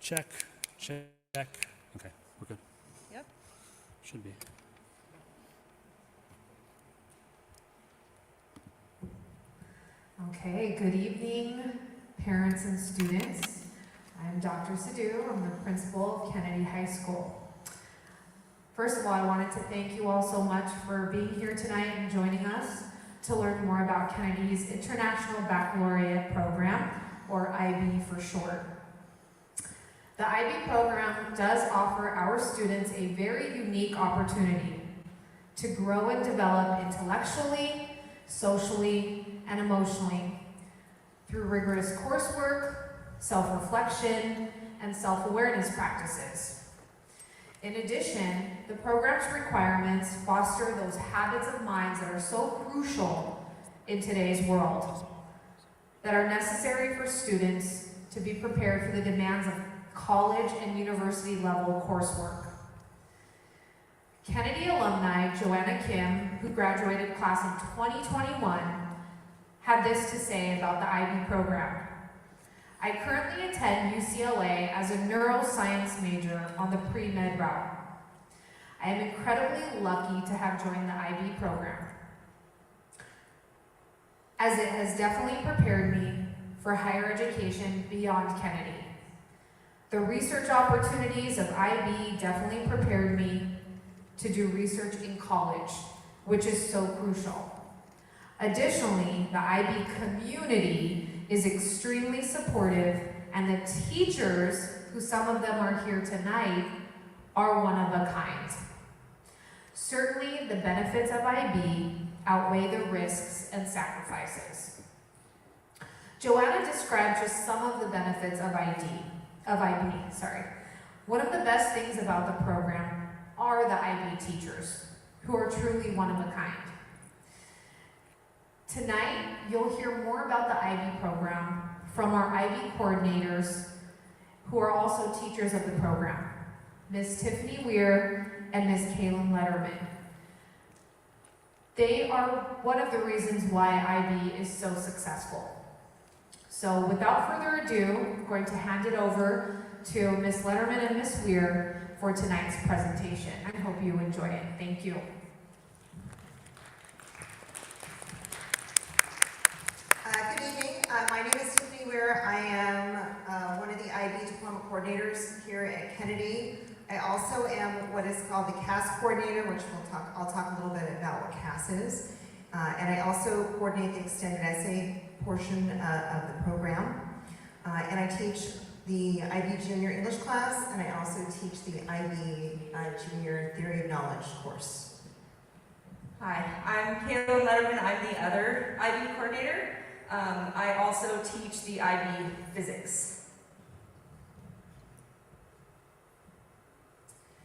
Check, check. Okay, we're good. Yep. Should be. Okay, good evening, parents and students. I'm Dr. Sadhu. I'm the principal of Kennedy High School. First of all, I wanted to thank you all so much for being here tonight and joining us to learn more about Kennedy's International Baccalaureate program, or IB for short. The IB program does offer our students a very unique opportunity to grow and develop intellectually, socially, and emotionally through rigorous coursework, self-reflection, and self-awareness practices. In addition, the program's requirements foster those habits of minds that are so crucial in today's world, that are necessary for students to be prepared for the demands of college and university level coursework. Kennedy alumni Joanna Kim, who graduated class of 2021, had this to say about the IB program. I currently attend UCLA as a neuroscience major on the pre-med route. I am incredibly lucky to have joined the IB program, as it has definitely prepared me for higher education beyond Kennedy. The research opportunities of IB definitely prepared me to do research in college, which is so crucial. Additionally, the IB community is extremely supportive, and the teachers, who some of them are here tonight, are one of a kind. Certainly, the benefits of IB outweigh the risks and sacrifices. Joanna described just some of the benefits of IB. One of the best things about the program are the IB teachers, who are truly one of a kind. Tonight, you'll hear more about the IB program from our IB coordinators, who are also teachers of the program, Ms. Tiffany Weir and Ms. Kaylin Letterman. They are one of the reasons why IB is so successful. So without further ado, I'm going to hand it over to Ms. Letterman and Ms. Weir for tonight's presentation. I hope you enjoy it. Thank you. Good evening. My name is Tiffany Weir. I am one of the IB diploma coordinators here at Kennedy. I also am what is called the CAS coordinator, which I'll talk a little bit about what CAS is. And I also coordinate the extended essay portion of the program. And I teach the IB Junior English class, and I also teach the IB Junior Theory of Knowledge course. Hi, I'm Kaylin Letterman. I'm the other IB coordinator. I also teach the IB physics.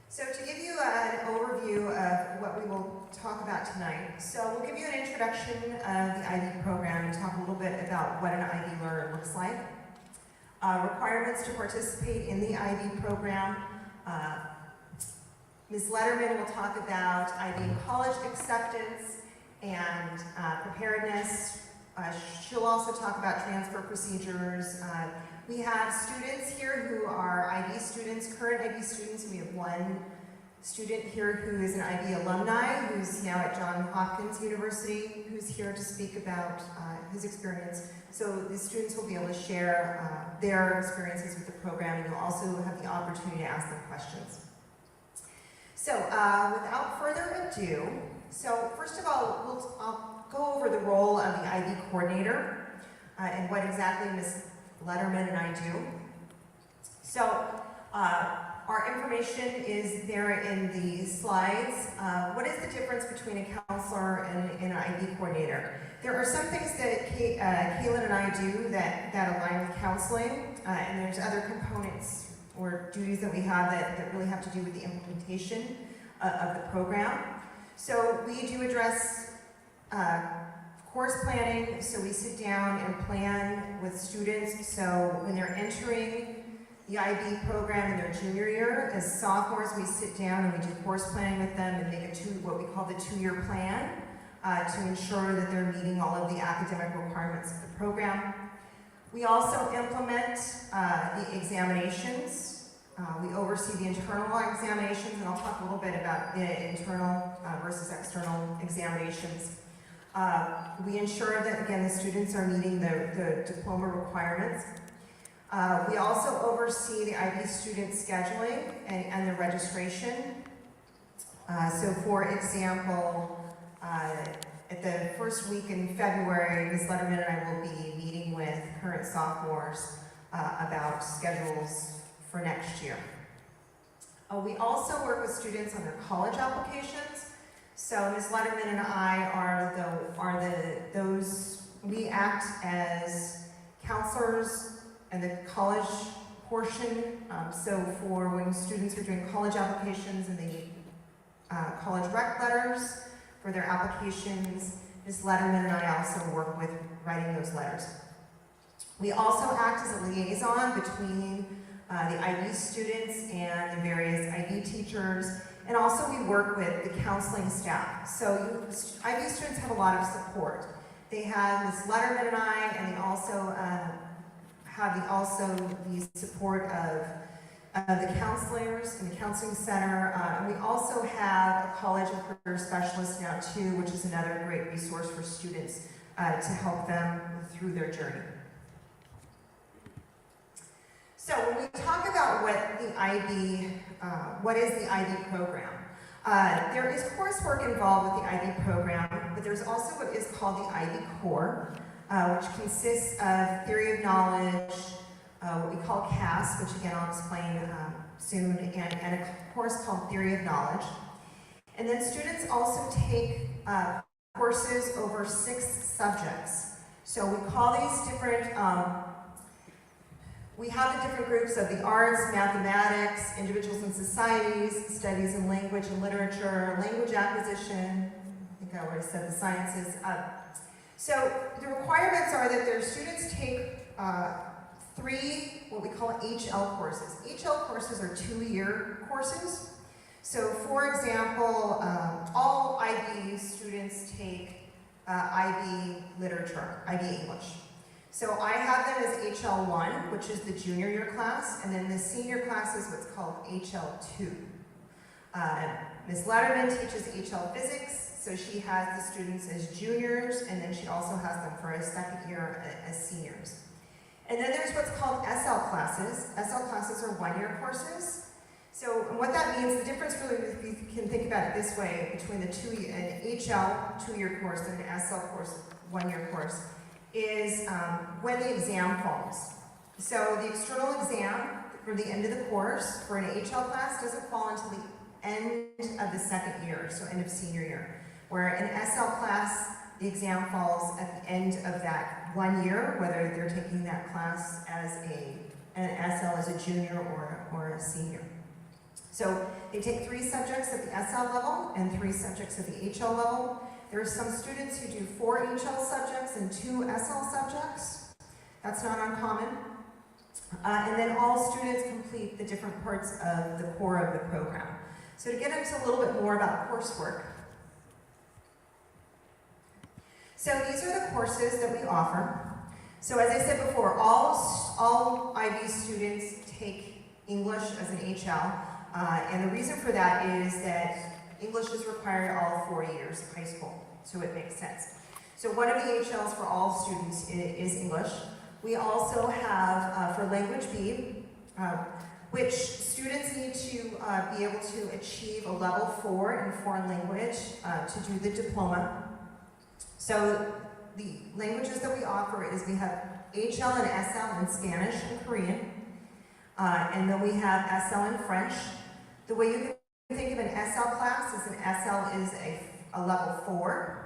So to give you an overview of what we will talk about tonight, so we'll give you an introduction of the IB program and talk a little bit about what an IB learner looks like. Requirements to participate in the IB program. Ms. Letterman will talk about IB college acceptance and preparedness. She'll also talk about transfer procedures. We have students here who are IB students, current IB students. We have one student here who is an IB alumni, who's now at Johns Hopkins University, who's here to speak about his experience. So the students will be able to share their experiences with the program, and you'll also have the opportunity to ask them questions. So without further ado, so first of all, I'll go over the role of the IB coordinator and what exactly Ms. Letterman and I do. So our information is there in the slides. What is the difference between a counselor and an IB coordinator? There are some things that Kaylin and I do that align with counseling, and there's other components or duties that we have that really have to do with the implementation of the program. So we do address course planning, so we sit down and plan with students. So when they're entering the IB program in their junior year, as sophomores, we sit down and we do course planning with them and make what we call the two-year plan to ensure that they're meeting all of the academic requirements of the program. We also implement the examinations. We oversee the internal examinations, and I'll talk a little bit about the internal versus external examinations. We ensure that, again, the students are meeting the diploma requirements. We also oversee the IB student scheduling and the registration. So for example, at the first week in February, Ms. Letterman and I will be meeting with current sophomores about schedules for next year. We also work with students on their college applications. So Ms. Letterman and I we act as counselors and the college portion. So for when students are doing college applications and they need college rec letters for their applications, Ms. Letterman and I also work with writing those letters. We also act as a liaison between the IB students and the various IB teachers, and also we work with the counseling staff. So IB students have a lot of support. They have Ms. Letterman and I, and they also have the support of the counselors in the counseling center. And we also have a college and career specialist now too, which is another great resource for students to help them through their journey. So when we talk about what is the IB program, there is coursework involved with the IB program, but there's also what is called the IB core, which consists of theory of knowledge, what we call CAS, which again I'll explain soon, and a course called Theory of Knowledge. And then students also take courses over 6 subjects. So we call these different, we have the different groups of the arts, mathematics, individuals and societies, studies in language and literature, language acquisition, I think I already said the sciences. So the requirements are that their students take 3 what we call HL courses. HL courses are 2-year courses. So for example, all IB students take IB literature, IB English. So I have them as HL1, which is the junior year class, and then the senior class is what's called HL2. Ms. Letterman teaches HL physics, so she has the students as juniors, and then she also has them for a second year as seniors. And then there's what's called SL classes. SL classes are 1-year courses. So what that means, the difference really, if you can think about it this way, between an HL 2-year course and an SL course, 1-year course, is when the exam falls. So the external exam for the end of the course for an HL class doesn't fall until the end of the second year, so end of senior year. Where an SL class, the exam falls at the end of that 1 year, whether they're taking that class as an SL as a junior or a senior. So they take 3 subjects at the SL level and 3 subjects at the HL level. There are some students who do 4 HL subjects and 2 SL subjects. That's not uncommon. And then all students complete the different parts of the core of the program. So to get into a little bit more about coursework. So these are the courses that we offer. So as I said before, all IB students take English as an HL. And the reason for that is that English is required all 4 years of high school, so it makes sense. So one of the HLs for all students is English. We also have, for Language B, which students need to be able to achieve a level 4 in foreign language to do the diploma. So the languages that we offer is we have HL and SL in Spanish and Korean, and then we have SL in French. The way you can think of an SL class is an SL is a level 4.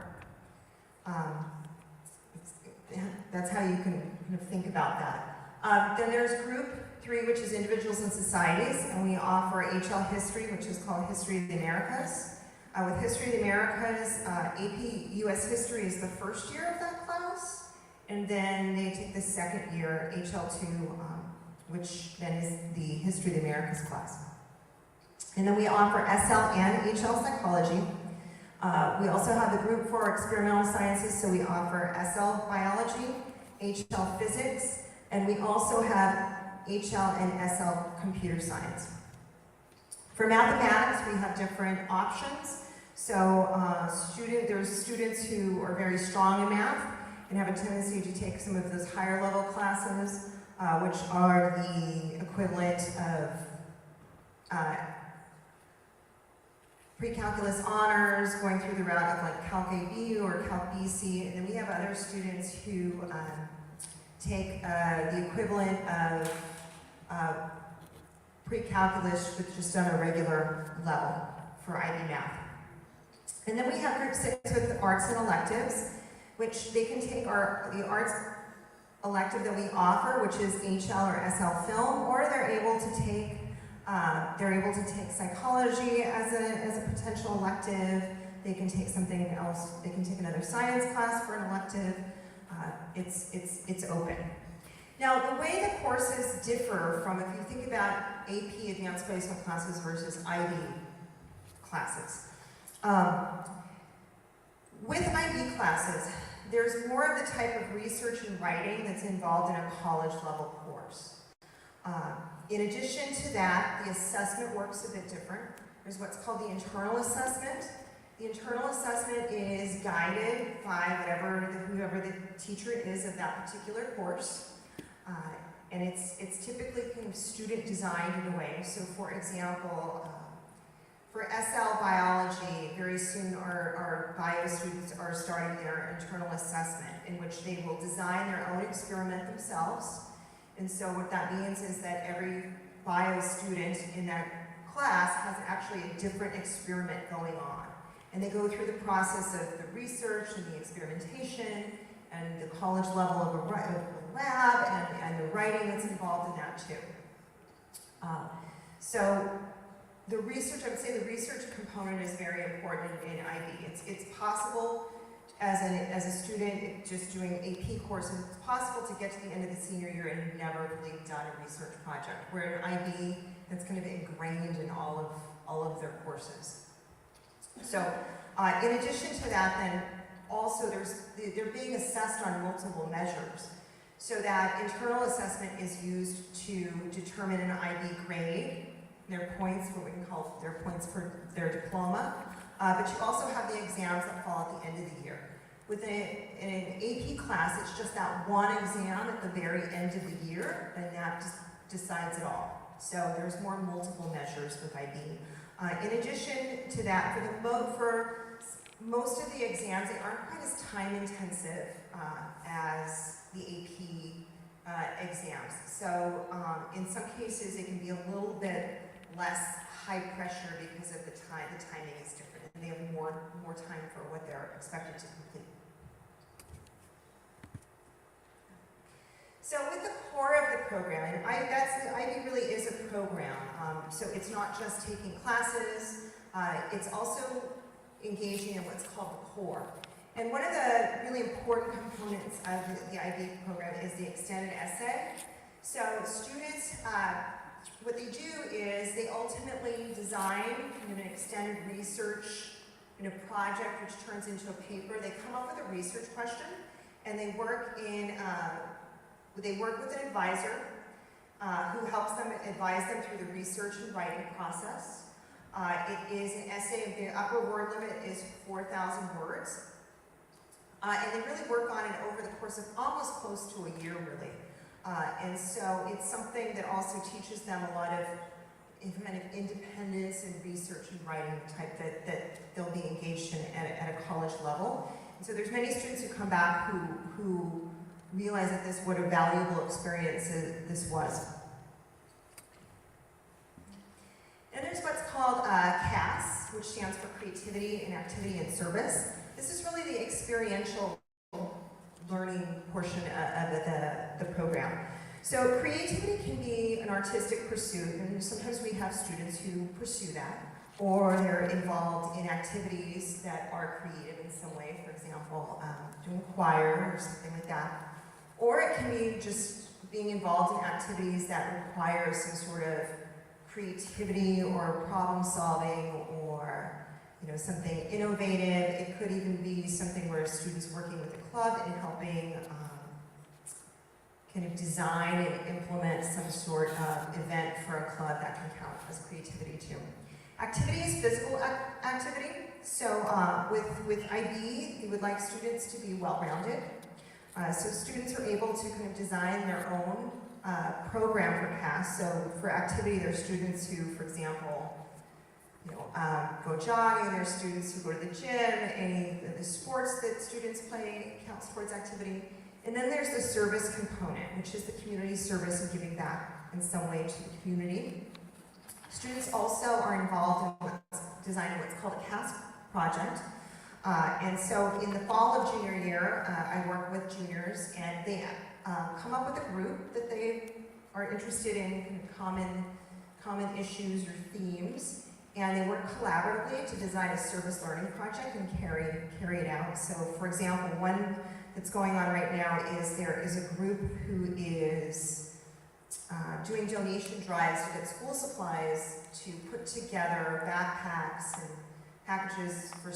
That's how you can kind of think about that. Then there's group 3, which is individuals and societies, and we offer HL history, which is called History of the Americas. With History of the Americas, AP US History is the first year of that class, and then they take the second year, HL2, which then is the History of the Americas class. And then we offer SL and HL psychology. We also have the group for experimental sciences, so we offer SL biology, HL physics, And we also have HL and SL computer science. For mathematics, we have different options. So there's students who are very strong in math and have a tendency to take some of those higher level classes, which are the equivalent of pre-calculus honors, going through the route of like Calc AB or Calc BC, and then we have other students who take the equivalent of pre-calculus, which is done a regular level for IB math. And then we have group 6 with arts and electives, which they can take the arts elective that we offer, which is HL or SL film, or they're able to take psychology as a potential elective. They can take something else. They can take another science class for an elective. It's open. Now, the way the courses differ from, if you think about AP advanced placement classes versus IB classes. With IB classes, there's more of the type of research and writing that's involved in a college level course. In addition to that, the assessment works a bit different. There's what's called the internal assessment. The internal assessment is guided by whoever the teacher is of that particular course. And it's typically kind of student designed in a way. So for example, for SL biology, very soon our bio students are starting their internal assessment, in which they will design their own experiment themselves. And so what that means is that every bio student in that class has actually a different experiment going on. And they go through the process of the research and the experimentation and the college level of a lab and the writing that's involved in that too. So the research, I would say the research component is very important in IB. It's possible as a student just doing AP courses, it's possible to get to the end of the senior year and never really done a research project, where in IB, that's kind of ingrained in all of their courses. So in addition to that, then also they're being assessed on multiple measures. So that internal assessment is used to determine an IB grade, their points, what we can call their points for their diploma. But you also have the exams that fall at the end of the year. With an AP class, it's just that one exam at the very end of the year, and that just decides it all. So there's more multiple measures with IB. In addition to that, for most of the exams, they aren't quite as time intensive as the AP exams. So in some cases, it can be a little bit less high pressure because of the timing is different, and they have more time for what they're expected to complete. So with the core of the program, and IB really is a program. So it's not just taking classes, it's also engaging in what's called the core. And one of the really important components of the IB program is the extended essay. So students, what they do is they ultimately design kind of an extended research project which turns into a paper. They come up with a research question, and they work with an advisor who helps them advise them through the research and writing process. It is an essay, the upper word limit is 4,000 words. And they really work on it over the course of almost close to a year, really. And so it's something that also teaches them a lot of kind of independence and research and writing type that they'll be engaged in at a college level. And so there's many students who come back who realize that what a valuable experience this was. And there's what's called CAS, which stands for Creativity and Activity and Service. This is really the experiential learning portion of the program. So creativity can be an artistic pursuit, and sometimes we have students who pursue that, or they're involved in activities that are creative in some way, for example, doing choir or something like that. Or it can be just being involved in activities that require some sort of creativity or problem solving or something innovative. It could even be something where a student's working with a club and helping kind of design and implement some sort of event for a club that can count as creativity too. Activity is physical activity. So with IB, we would like students to be well-rounded. So students are able to kind of design their own program for CAS. So for activity, there are students who, for example, go jogging. There are students who go to the gym. Any of the sports that students play count sports activity. And then there's the service component, which is the community service and giving back in some way to the community. Students also are involved in designing what's called a CAS project. And so in the fall of junior year, I work with juniors, and they come up with a group that they are interested in, common issues or themes, and they work collaboratively to design a service learning project and carry it out. So for example, one that's going on right now is there is a group who is doing donation drives to get school supplies to put together backpacks and packages for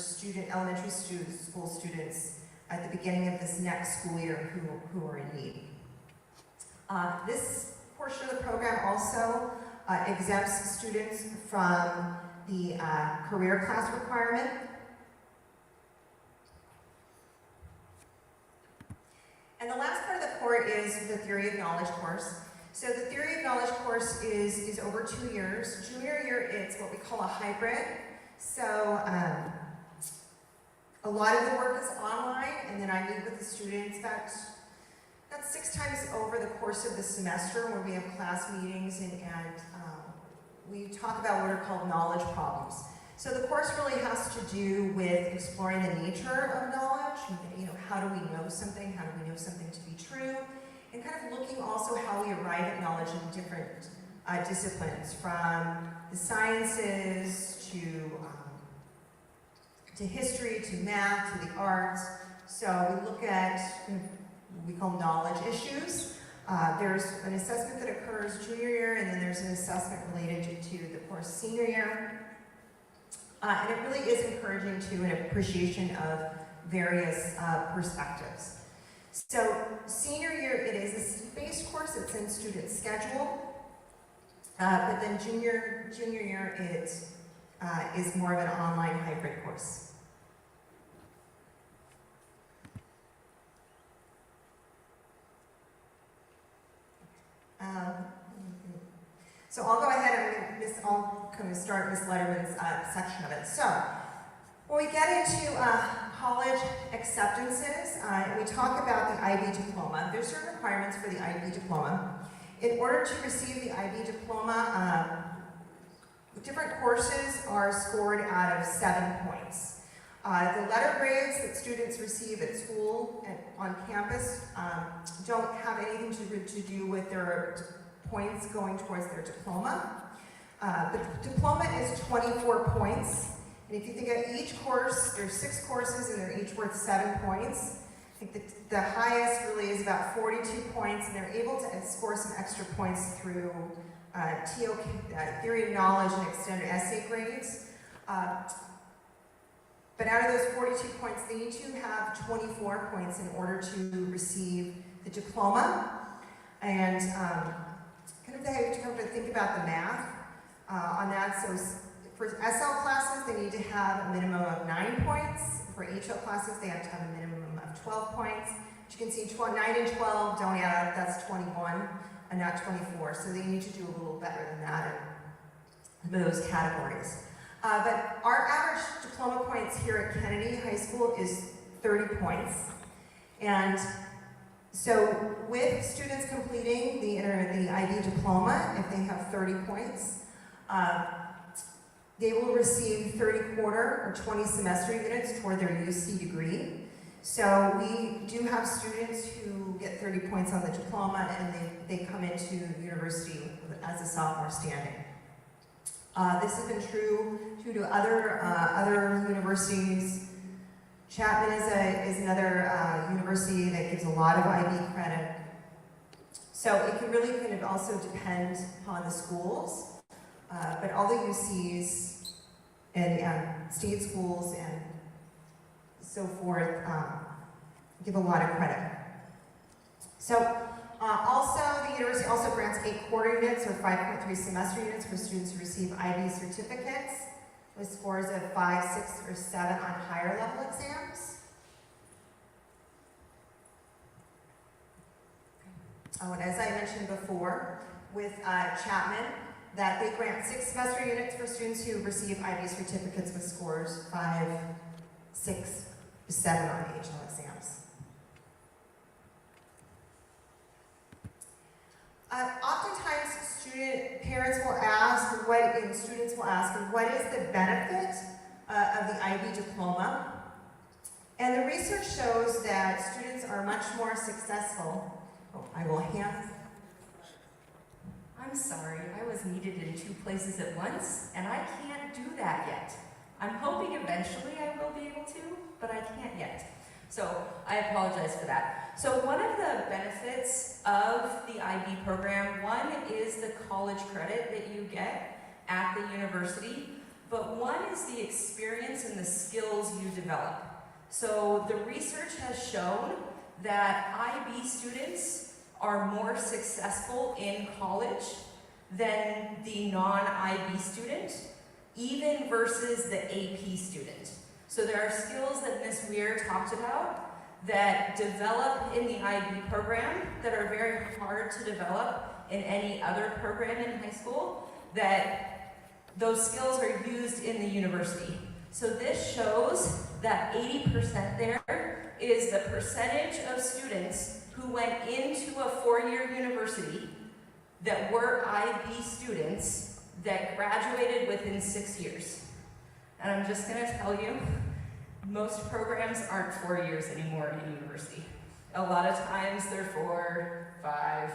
elementary school students at the beginning of this next school year who are in need. This portion of the program also exempts students from the career class requirement. And the last part of the core is the Theory of Knowledge course. So the Theory of Knowledge course is over 2 years. Junior year, it's what we call a hybrid. So a lot of the work is online, and then I meet with the students about 6 times over the course of the semester, where we have class meetings and we talk about what are called knowledge problems. So the course really has to do with exploring the nature of knowledge. How do we know something? How do we know something to be true? And kind of looking also how we arrive at knowledge in different disciplines, from the sciences to history, to math, to the arts. So we look at what we call knowledge issues. There's an assessment that occurs junior year, and then there's an assessment related to the course senior year. And it really is encouraging to an appreciation of various perspectives. So senior year, it is a student-based course. It's in student schedule. But then junior year, it is more of an online hybrid course. So I'll go ahead and I'll kind of start Ms. Letterman's section of it. So when we get into college acceptances, we talk about the IB diploma. There's certain requirements for the IB diploma. In order to receive the IB diploma, different courses are scored out of 7 points. The letter grades that students receive at school and on campus don't have anything to do with their points going towards their diploma. The diploma is 24 points. And if you think of each course, there's 6 courses and they're each worth 7 points. I think the highest really is about 42 points, and they're able to score some extra points through TOK, Theory of Knowledge and extended essay grades. But out of those 42 points, they need to have 24 points in order to receive the diploma. And they have to think about the math on that. So for SL classes, they need to have a minimum of 9 points. For HL classes, they have to have a minimum of 12 points. But you can see 9 and 12 don't add up, that's 21 and not 24. So they need to do a little better than that in those categories. But our average diploma points here at Kennedy High School is 30 points. And so with students completing the IB diploma, if they have 30 points, they will receive 30 quarter or 20 semester units toward their UC degree. So we do have students who get 30 points on the diploma, and they come into university as a sophomore standing. This has been true to other universities. Chapman is another university that gives a lot of IB credit. So it can really kind of also depend upon the schools, but all the UCs and state schools and so forth give a lot of credit. So Also, the university also grants 8 quarter units or 5.3 semester units for students who receive IB certificates with scores of 5, 6, or 7 on higher level exams. Oh, and as I mentioned before, with Chapman, that they grant 6 semester units for students who receive IB certificates with scores 5, 6, 7 on HL exams. Oftentimes, parents will ask, students will ask, what is the benefit of the IB diploma? And the research shows that students are much more successful. Oh, I will hand. I'm sorry, I was needed in 2 places at once, and I can't do that yet. I'm hoping eventually I will be able to, but I can't yet. So I apologize for that. So one of the benefits of the IB program, one is the college credit that you get at the university, but one is the experience and the skills you develop. So the research has shown that IB students are more successful in college than the non-IB student, even versus the AP student. So there are skills that Ms. Weir talked about that develop in the IB program that are very hard to develop in any other program in high school, that those skills are used in the university. So this shows that 80% there is the percentage of students who went into a 4-year university that were IB students that graduated within 6 years. And I'm just gonna tell you, most programs aren't 4 years anymore in university. A lot of times they're 4, 5,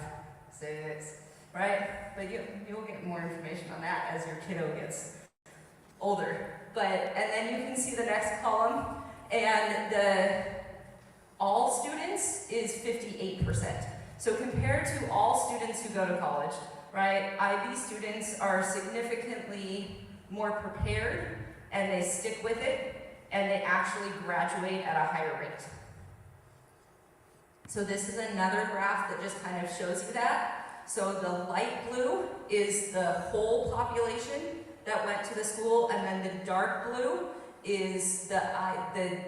6, right? But you'll get more information on that as your kiddo gets older. And then you can see the next column, and the all students is 58%. So compared to all students who go to college, right, IB students are significantly more prepared, and they stick with it, and they actually graduate at a higher rate. So this is another graph that just kind of shows you that. So the light blue is the whole population that went to the school, and then the dark blue is the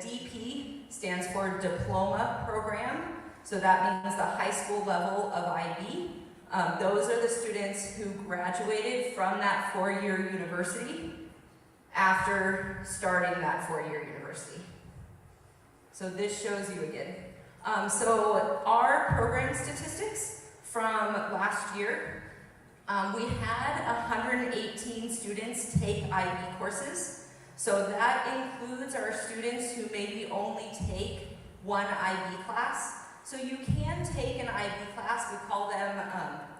DP, stands for diploma program. So that means the high school level of IB. Those are the students who graduated from that 4-year university after starting that 4-year university. So this shows you again. So our program statistics from last year, we had 118 students take IB courses. So that includes our students who maybe only take one IB class. So you can take an IB class, we call them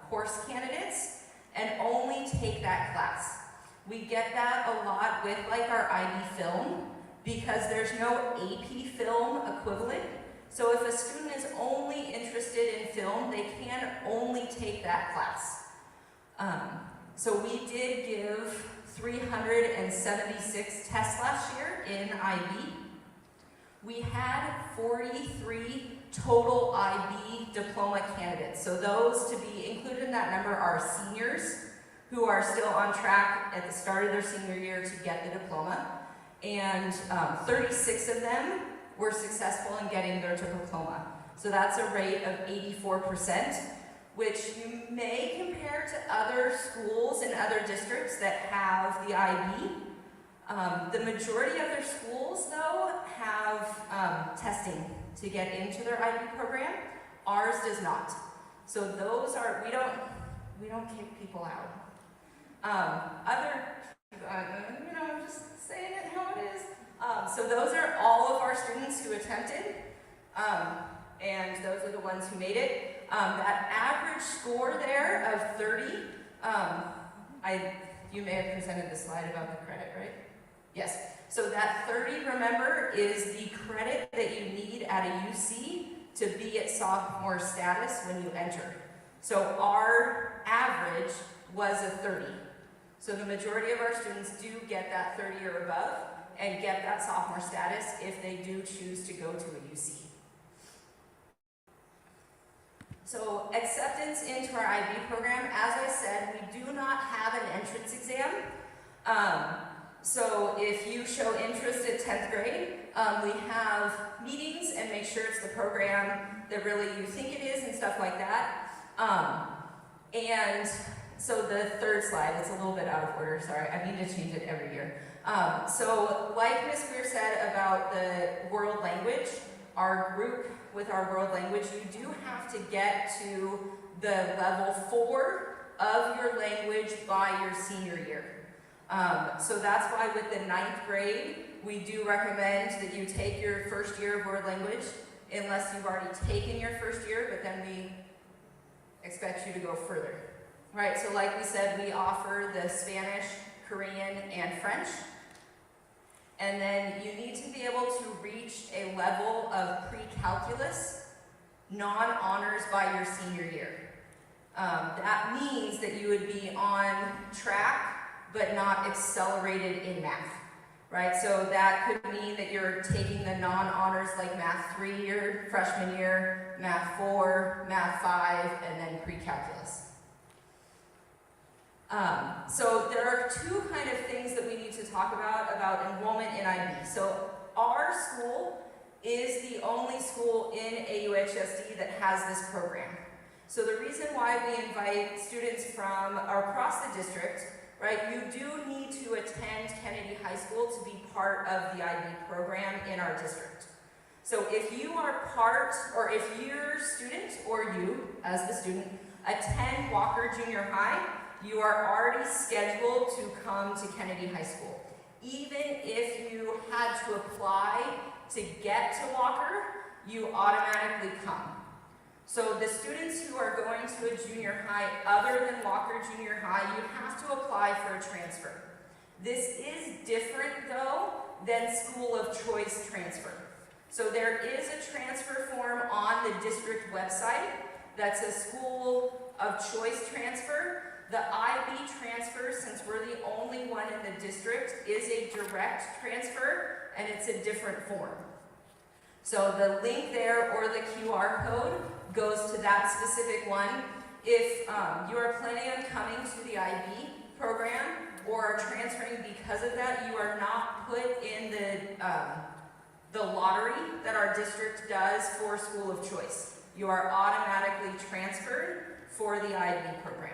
course candidates, and only take that class. We get that a lot with like our IB film, because there's no AP film equivalent. So if a student is only interested in film, they can only take that class. So we did give 376 tests last year in IB. We had 43 total IB diploma candidates. So those to be included in that number are seniors who are still on track at the start of their senior year to get the diploma. And 36 of them were successful in getting their diploma. So that's a rate of 84%, which you may compare to other schools in other districts that have the IB. The majority of their schools, though, have testing to get into their IB program. Ours does not. So those are, we don't kick people out. I'm just saying it how it is. So those are all of our students who attempted, and those are the ones who made it. That average score there of 30, you may have presented the slide about the credit, right? Yes. So that 30, remember, is the credit that you need at a UC to be at sophomore status when you enter. So our average was a 30. So the majority of our students do get that 30 or above and get that sophomore status if they do choose to go to a UC. So acceptance into our IB program, as I said, we do not have an entrance exam. So if you show interest at 10th grade, we have meetings and make sure it's the program that really you think it is and stuff like that. And so the third slide, it's a little bit out of order, sorry, I need to change it every year. So like Ms. Weir said about the world language, our group with our world language, you do have to get to the level 4 of your language by your senior year. So that's why with the 9th grade, we do recommend that you take your first year of world language, unless you've already taken your first year, but then we expect you to go further. Right, so like we said, we offer the Spanish, Korean, and French. And then you need to be able to reach a level of pre-calculus, non-honors by your senior year. That means that you would be on track, but not accelerated in math, right? So that could mean that you're taking the non-honors like Math 3 your freshman year, Math 4, Math 5, and then pre-calculus. So there are two kind of things that we need to talk about enrollment in IB. So our school is the only school in AUHSD that has this program. So the reason why we invite students from across the district, right, you do need to attend Kennedy High School to be part of the IB program in our district. So if you are part, or if your student, or you as the student, attend Walker Junior High, you are already scheduled to come to Kennedy High School. Even if you had to apply to get to Walker, you automatically come. So the students who are going to a junior high other than Walker Junior High, you have to apply for a transfer. This is different though than school of choice transfer. So there is a transfer form on the district website that's a school of choice transfer. The IB transfer, since we're the only one in the district, is a direct transfer, and it's a different form. So the link there, or the QR code, goes to that specific one. If you are planning on coming to the IB program, or are transferring because of that, you are not put in the lottery that our district does for school of choice. You are automatically transferred for the IB program.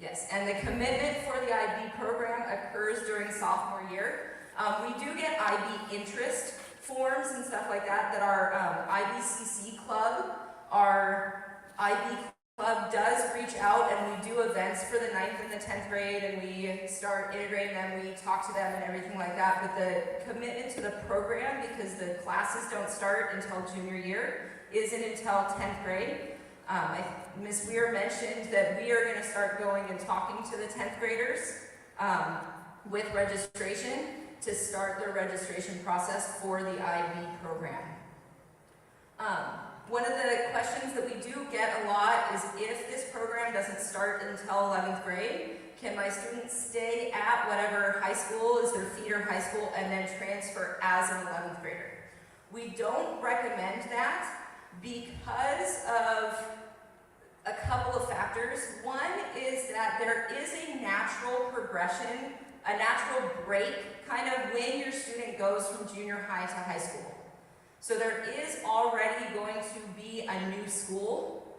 Yes, and the commitment for the IB program occurs during sophomore year. We do get IB interest forms and stuff like that our IBCC club, our IB club does reach out, and we do events for the 9th and the 10th grade, and we start integrating them, we talk to them and everything like that. But the commitment to the program, because the classes don't start until junior year, isn't until 10th grade. Ms. Weir mentioned that we are going to start going and talking to the 10th graders with registration to start their registration process for the IB program. One of the questions that we do get a lot is, if this program doesn't start until 11th grade, can my students stay at whatever high school is their feeder high school and then transfer as an 11th grader? We don't recommend that because of a couple of factors. One is that there is a natural progression, a natural break, kind of when your student goes from junior high to high school. So there is already going to be a new school.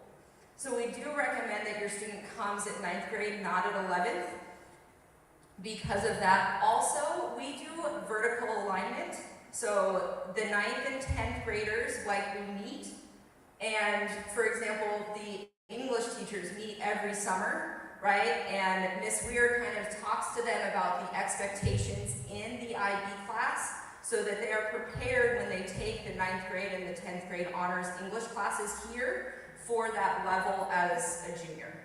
So we do recommend that your student comes at 9th grade, not at 11th. Because of that, also, we do vertical alignment. So the 9th and 10th graders likely meet. And for example, the English teachers meet every summer, right? And Ms. Weir kind of talks to them about the expectations in the IB class so that they are prepared when they take the 9th grade and the 10th grade honors English classes here for that level as a junior.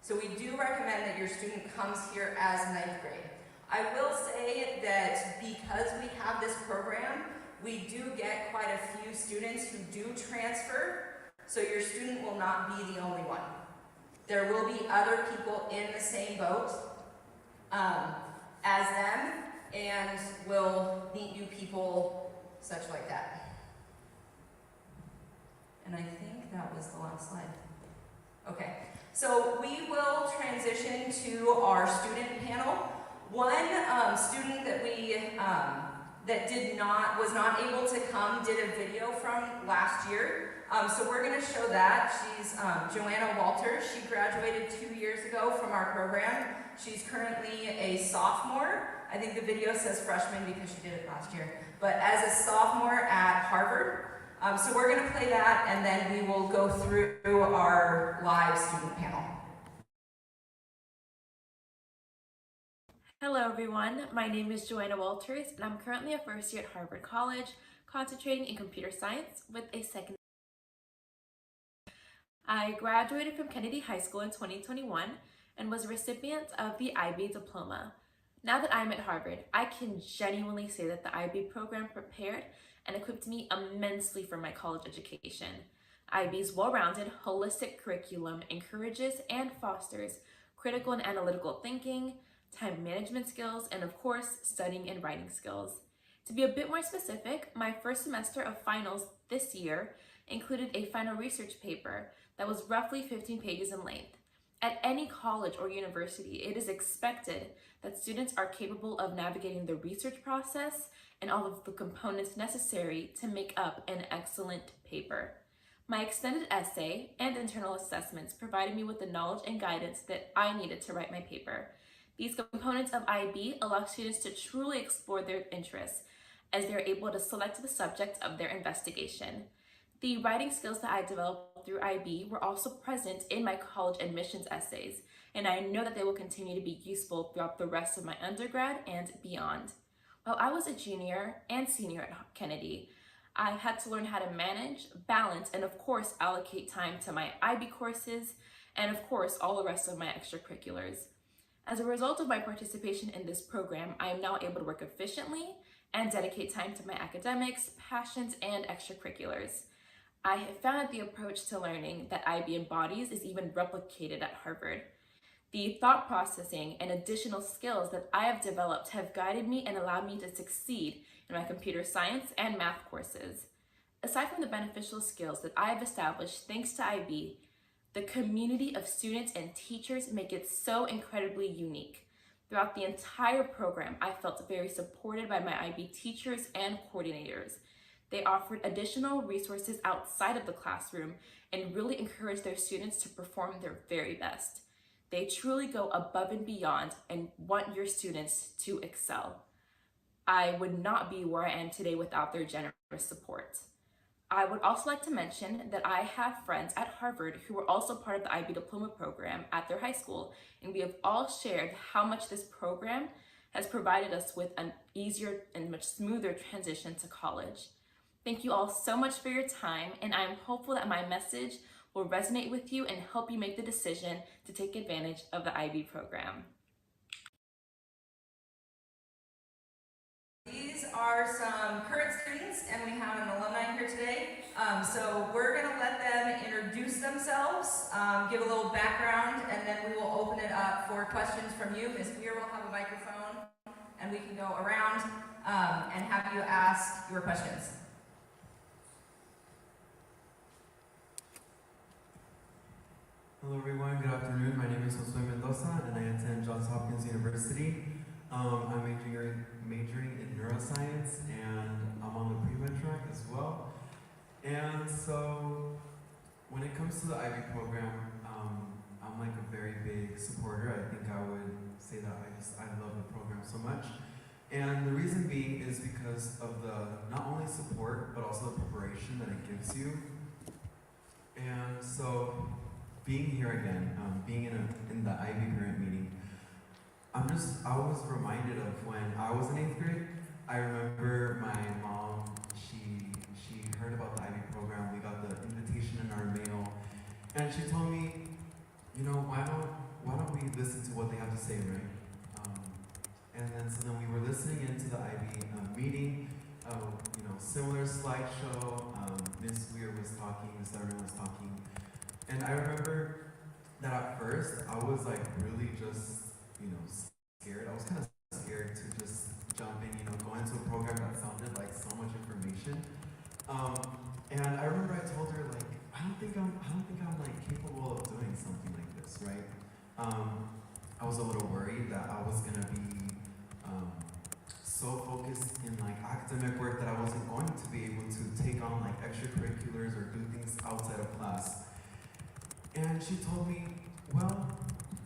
So we do recommend that your student comes here as 9th grade. I will say that because we have this program, we do get quite a few students who do transfer. So your student will not be the only one. There will be other people in the same boat as them, and will meet you people such like that. And I think that was the last slide. Okay, so we will transition to our student panel. One student that we was not able to come did a video from last year. So we're going to show that. She's Joanna Walters. She graduated 2 years ago from our program. She's currently a sophomore. I think the video says freshman because she did it last year. But as a sophomore at Harvard. So we're going to play that, and then we will go through our live student panel. Hello everyone, my name is Joanna Walters and I'm currently a first year at Harvard College, concentrating in computer science with a second. I graduated from Kennedy High School in 2021 and was a recipient of the IB diploma. Now that I'm at Harvard, I can genuinely say that the IB program prepared and equipped me immensely for my college education. IB's well-rounded, holistic curriculum encourages and fosters critical and analytical thinking, time management skills, and of course, studying and writing skills. To be a bit more specific, my first semester of finals this year included a final research paper that was roughly 15 pages in length. At any college or university, it is expected that students are capable of navigating the research process and all of the components necessary to make up an excellent paper. My extended essay and internal assessments provided me with the knowledge and guidance that I needed to write my paper. These components of IB allow students to truly explore their interests as they're able to select the subject of their investigation. The writing skills that I developed through IB were also present in my college admissions essays, and I know that they will continue to be useful throughout the rest of my undergrad and beyond. While I was a junior and senior at Kennedy, I had to learn how to manage, balance, and of course allocate time to my IB courses and of course all the rest of my extracurriculars. As a result of my participation in this program, I am now able to work efficiently and dedicate time to my academics, passions, and extracurriculars. I have found that the approach to learning that IB embodies is even replicated at Harvard. The thought processing and additional skills that I have developed have guided me and allowed me to succeed in my computer science and math courses. Aside from the beneficial skills that I have established thanks to IB, the community of students and teachers make it so incredibly unique. Throughout the entire program, I felt very supported by my IB teachers and coordinators. They offered additional resources outside of the classroom and really encouraged their students to perform their very best. They truly go above and beyond and want your students to excel. I would not be where I am today without their generous support. I would also like to mention that I have friends at Harvard who were also part of the IB diploma program at their high school, and we have all shared how much this program has provided us with an easier and much smoother transition to college. Thank you all so much for your time, and I am hopeful that my message will resonate with you and help you make the decision to take advantage of the IB program. These are some current students, and we have an alumni here today. So we're going to let them introduce themselves, give a little background, and then we will open it up for questions from you. Ms. Weir will have a microphone, and we can go around and have you ask your questions. Hello everyone, good afternoon. My name is Josue Mendoza and I attend Johns Hopkins University. I'm majoring in neuroscience and I'm on the pre-med track as well. And so when it comes to the IB program, I'm like a very big supporter. I think I would say that I love the program so much. And the reason being is because of the not only support but also the preparation that it gives you. And so being here again, being in the IB parent meeting, I was reminded of when I was in 8th grade. I remember my mom, she heard about the IB program. We got the invitation in our mail, and she told me, you know, why don't we listen to what they have to say, right? And then we were listening into the IB meeting, you know, similar slideshow. Ms. Weir was talking, Ms. Lerner was talking. And I remember that at first, I was like really just, you know, scared. I was kind of scared to just jump in, you know, go into a program that sounded like so much information. And I remember I told her, like, don't think I'm like capable of doing something like this, right? I was a little worried that I was gonna be so focused in like academic work that I wasn't going to be able to take on like extracurriculars or do things outside of class. And she told me, well,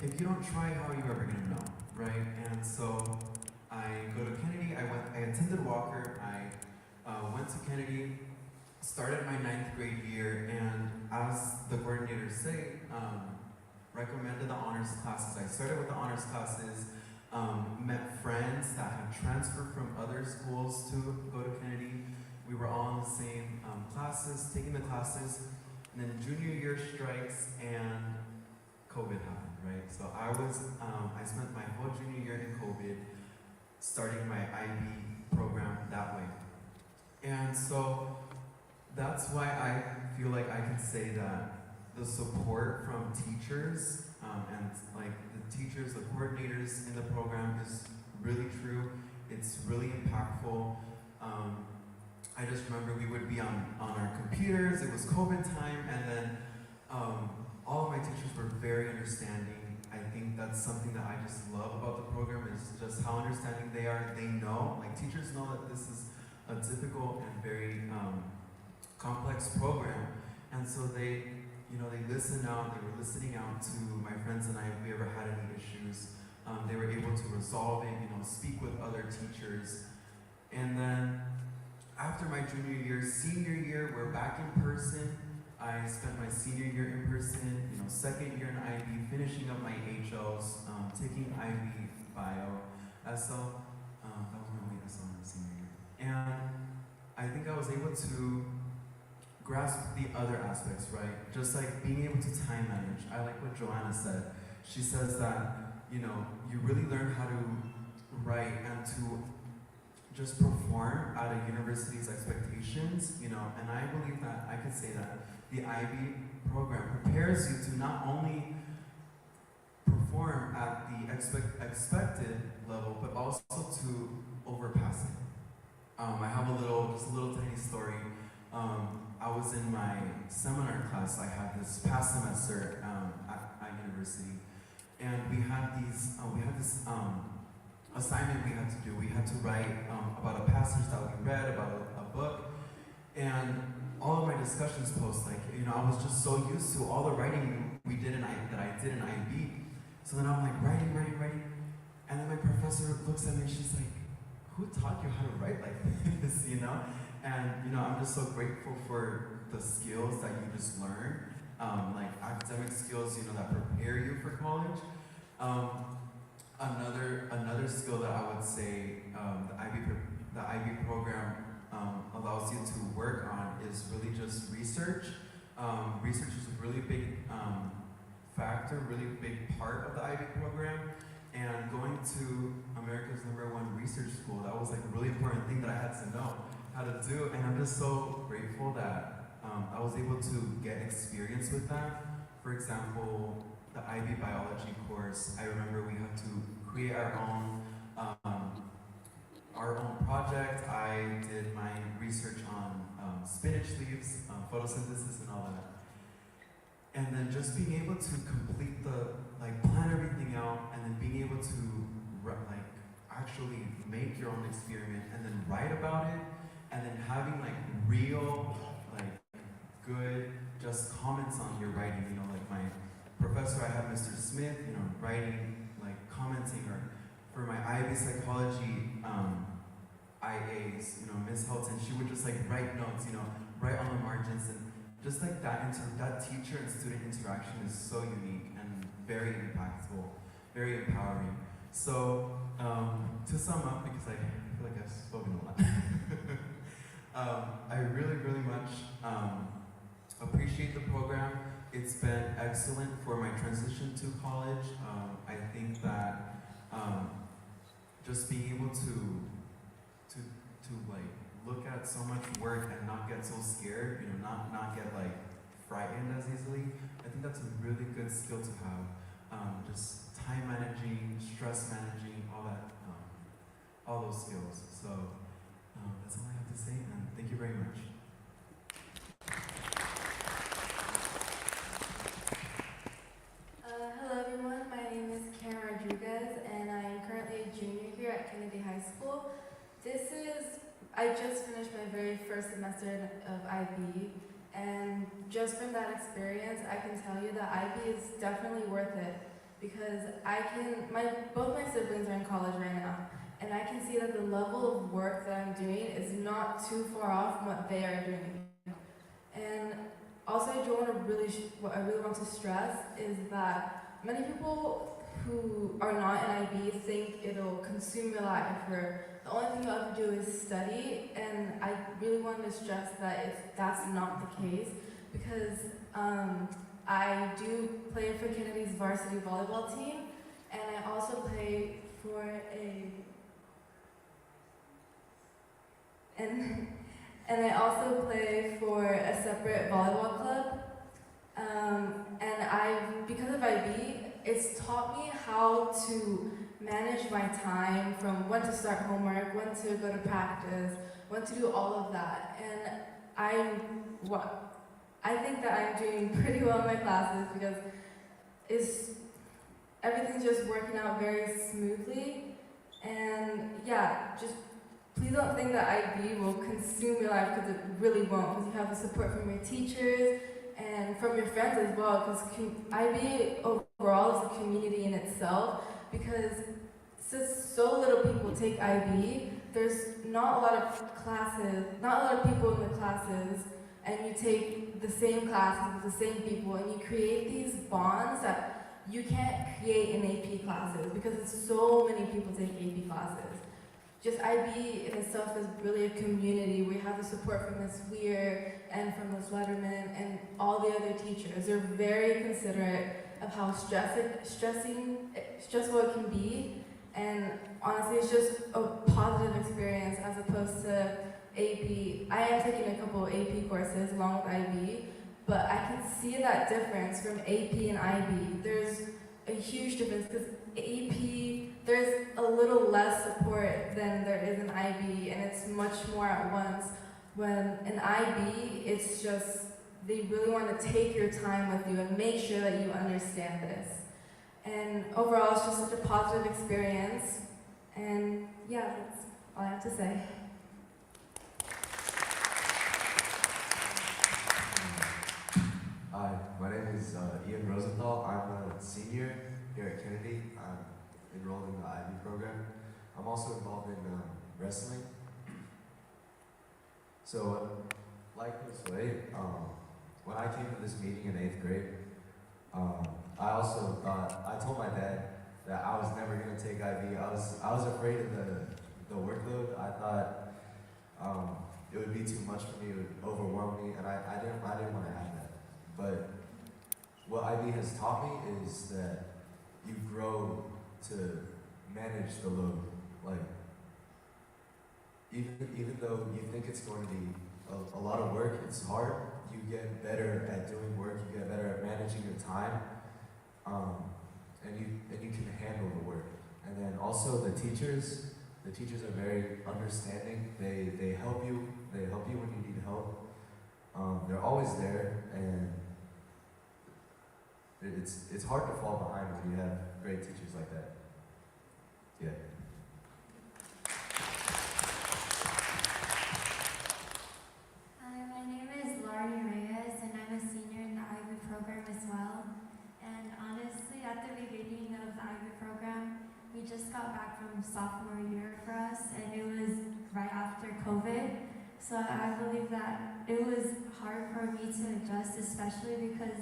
if you don't try, how are you ever gonna know, right? And so I go to Kennedy, I attended Walker, I went to Kennedy, started my 9th grade year, and as the coordinators say, recommended the honors classes. I started with the honors classes, met friends that had transferred from other schools to go to Kennedy. We were all in the same classes, taking the classes, and then junior year strikes and COVID happened, right? So I spent my whole junior year in COVID, starting my IB program that way. And so that's why I feel like I can say that the support from teachers and like the teachers, the coordinators in the program is really true. It's really impactful. I just remember we would be on our computers, it was COVID time, and then all of my teachers were very understanding. I think that's something that I just love about the program is just how understanding they are. They know, like teachers know that this is a difficult and very complex program, and so they listen out. They were listening out to my friends and I if we ever had any issues. They were able to resolve it, speak with other teachers. And then after my junior year, senior year, we're back in person. I spent my senior year in person, second year in IB, finishing up my HLs, taking IB Bio, SL. That was my only SL in the senior year. And I think I was able to grasp the other aspects, right? Just like being able to time manage. I like what Joanna said. She says that, you really learn how to write and to just perform at a university's expectations, and I believe that I could say that the IB program prepares you to not only perform at the expected level, but also to overpass it. I have a little tiny story. I was in my seminar class. I had this past semester at university, and we had this assignment we had to do. We had to write about a passage that we read, about a book, and all of my discussions posts, I was just so used to all the writing that I did in IB. So then I'm like writing, and then my professor looks at me and she's like, "Who taught you how to write like this?" And I'm just so grateful for the skills that you just learn, like academic skills, that prepare you for college. Another skill that I would say the IB program allows you to work on is really just research. Research is a really big factor, really big part of the IB program. And going to America's #1 research school, that was like a really important thing that I had to know how to do. And I'm just so grateful that I was able to get experience with that. For example, the IB biology course, I remember we had to create our own project. I did my research on spinach leaves, photosynthesis and all that. And then just being able to complete plan everything out, and then being able to actually make your own experiment and then write about it, and then having real good just comments on your writing. My professor, I had Mr. Smith, writing, commenting, or for my IB psychology IAs, Miss Helton, she would just write notes, write on the margins, and just that teacher and student interaction is so unique and very impactful, very empowering. So to sum up, because I feel like I've spoken a lot, I really, really much appreciate the program. It's been excellent for my transition to college. I think that just being able to look at so much work and not get so scared, not get frightened as easily. I think that's a really good skill to have. Just time managing, stress managing, all those skills. So that's all I have to say, and thank you very much. semester of IB, and just from that experience, I can tell you that IB is definitely worth it because both my siblings are in college right now, and I can see that the level of work that I'm doing is not too far off from what they are doing. And also, what I really want to stress is that many people who are not in IB think it'll consume your life, or the only thing you'll ever do is study, and I really want to stress that that's not the case, because I do play for Kennedy's varsity volleyball team, and I also play for and I also play for a separate volleyball club, and because of IB, it's taught me how to manage my time, from when to start homework, when to go to practice, when to do all of that. And I think that I'm doing pretty well in my classes because everything's just working out very smoothly. And yeah, just please don't think that IB will consume your life, because it really won't, because you have the support from your teachers and from your friends as well, because IB overall is a community in itself, because since so little people take IB, there's not a lot of classes, not a lot of people in the classes, and you take the same classes with the same people, and you create these bonds that you can't create in AP classes, because so many people take AP classes. Just IB in itself is really a community. We have the support from Ms. Weir and from Ms. Letterman and all the other teachers. They're very considerate of how stressful it can be, and honestly, it's just a positive experience as opposed to AP. I am taking a couple AP courses along with IB, but I can see that difference from AP and IB. There's a huge difference because AP, there's a little less support than there is in IB, and it's much more at once. When in IB, it's just, they really want to take your time with you and make sure that you understand this. And overall, it's just such a positive experience. And yeah, that's all I have to say. Hi, my name is Ian Rosenthal. I'm a senior here at Kennedy. I'm enrolled in the IB program. I'm also involved in wrestling. So, like Ms. Wade, when I came to this meeting in 8th grade, I also thought, I told my dad that I was never going to take IB. I was afraid of the workload. I thought it would be too much for me, it would overwhelm me, and I didn't want to have that. But what IB has taught me is that you grow to manage the load. Like, even though you think it's going to be a lot of work, it's hard. You get better at doing work. You get better at managing your time, and you can handle the work. And then also the teachers are very understanding. They help you. They help you when you need help. They're always there, and it's hard to fall behind when you have great teachers like that. Yeah. Hi, my name is Laurie Reyes, and I'm a senior in the IB program as well. And honestly, at the beginning of the IB program, we just got back from sophomore year for us, and it was right after COVID. So I believe that it was hard for me to adjust, especially because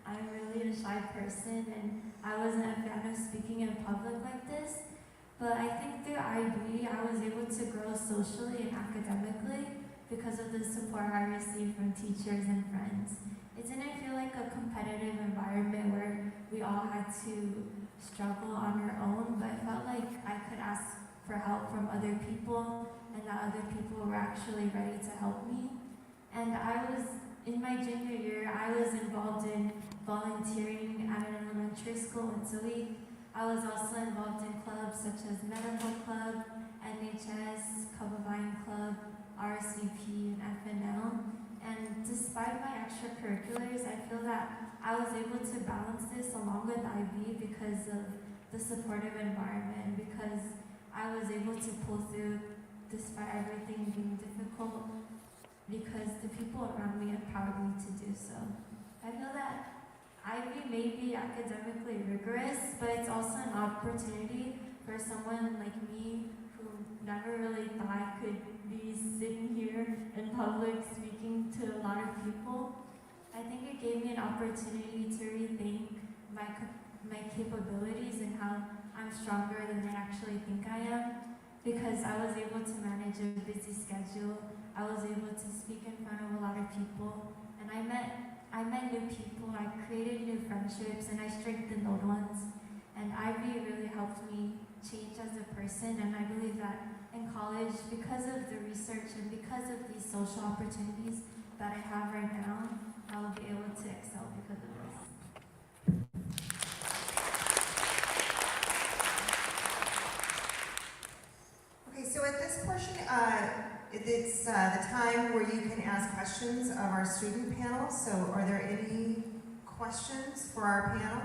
I'm really a shy person, and I wasn't a fan of speaking in public like this. But I think through IB, I was able to grow socially and academically because of the support I received from teachers and friends. It didn't feel like a competitive environment where we all had to struggle on our own, but it felt like I could ask for help from other people, and that other people were actually ready to help me. And in my junior year, I was involved in volunteering at an elementary school once a week. I was also involved in clubs such as Medical Club, NHS, Cubavine Club, RSVP, and FNL. And despite my extracurriculars, I feel that I was able to balance this along with IB because of the supportive environment, because I was able to pull through despite everything being difficult. because the people around me empowered me to do so. I feel that IB may be academically rigorous, but it's also an opportunity for someone like me who never really thought I could be sitting here in public speaking to a lot of people. I think it gave me an opportunity to rethink my capabilities and how I'm stronger than I actually think I am, because I was able to manage a busy schedule. I was able to speak in front of a lot of people, and I met new people, I created new friendships, and I strengthened old ones. And IB really helped me change as a person, and I believe that in college, because of the research and because of these social opportunities that I have right now, I will be able to excel because of this. Okay, so at this portion, it's the time where you can ask questions of our student panel. So are there any questions for our panel?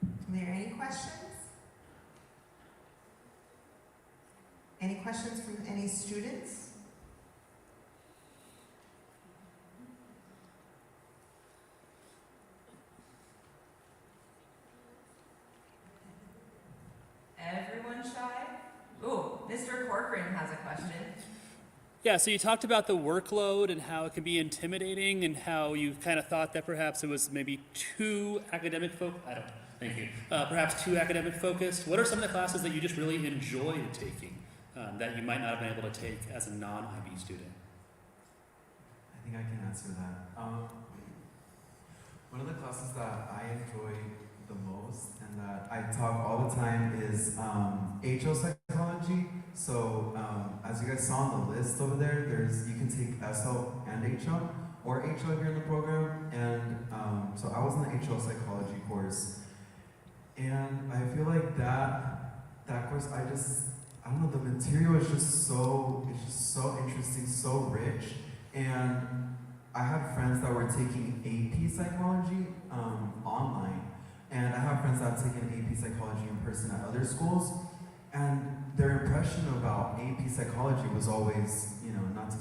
Are there any questions? Any questions from any students? Everyone shy? Ooh, Mr. Corcoran has a question. Yeah, so you talked about the workload and how it can be intimidating and how you kind of thought that perhaps it was maybe too academic thank you. Perhaps too academic focused. What are some of the classes that you just really enjoyed taking that you might not have been able to take as a non-IB student? I think I can answer that. One of the classes that I enjoy the most and that I talk all the time is HL psychology. So as you guys saw on the list over there, you can take SL and HL or HL here in the program. And so I was in the HL psychology course. And I feel like that course, I don't know, the material is just so interesting, so rich. And I had friends that were taking AP psychology online. And I have friends that have taken AP psychology in person at other schools. And their impression about AP psychology was always, not to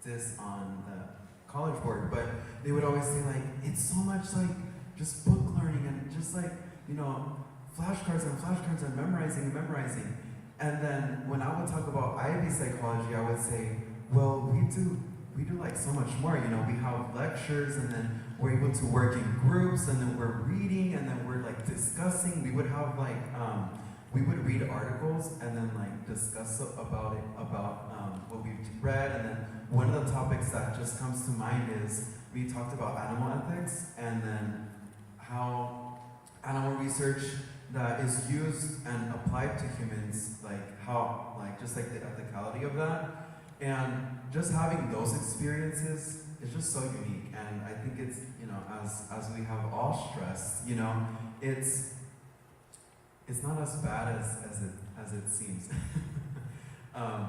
diss on the college board, but they would always say like, it's so much like just book learning and just like, flashcards and memorizing. And then when I would talk about IB psychology, I would say, well, we do like so much more, we have lectures and then we're able to work in groups and then we're reading and then we're like discussing. We would have like, we would read articles and then like discuss about what we've read. And then one of the topics that just comes to mind is we talked about animal ethics and then how animal research that is used and applied to humans, just like the ethicality of that. And just having those experiences is just so unique. And I think it's, as we have all stressed, it's not as bad as it seems.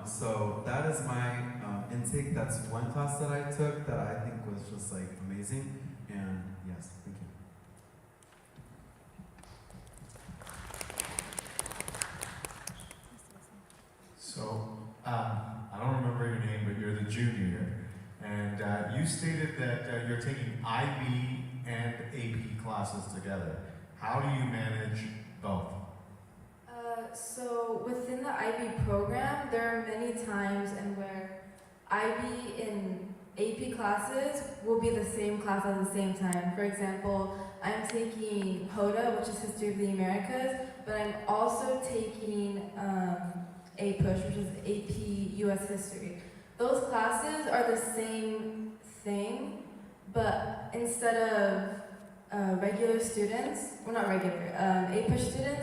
So that is my intake. That's one class that I took that I think was just like amazing. And yes, thank you. So, I don't remember your name, but you're the junior, and you stated that you're taking IB and AP classes together. How do you manage both? So within the IB program, there are many times in where IB and AP classes will be the same class at the same time. For example, I'm taking HODA, which is History of the Americas, but I'm also taking APUSH, which is AP US History. Those classes are the same thing, but instead of regular students, well not regular, APUSH students,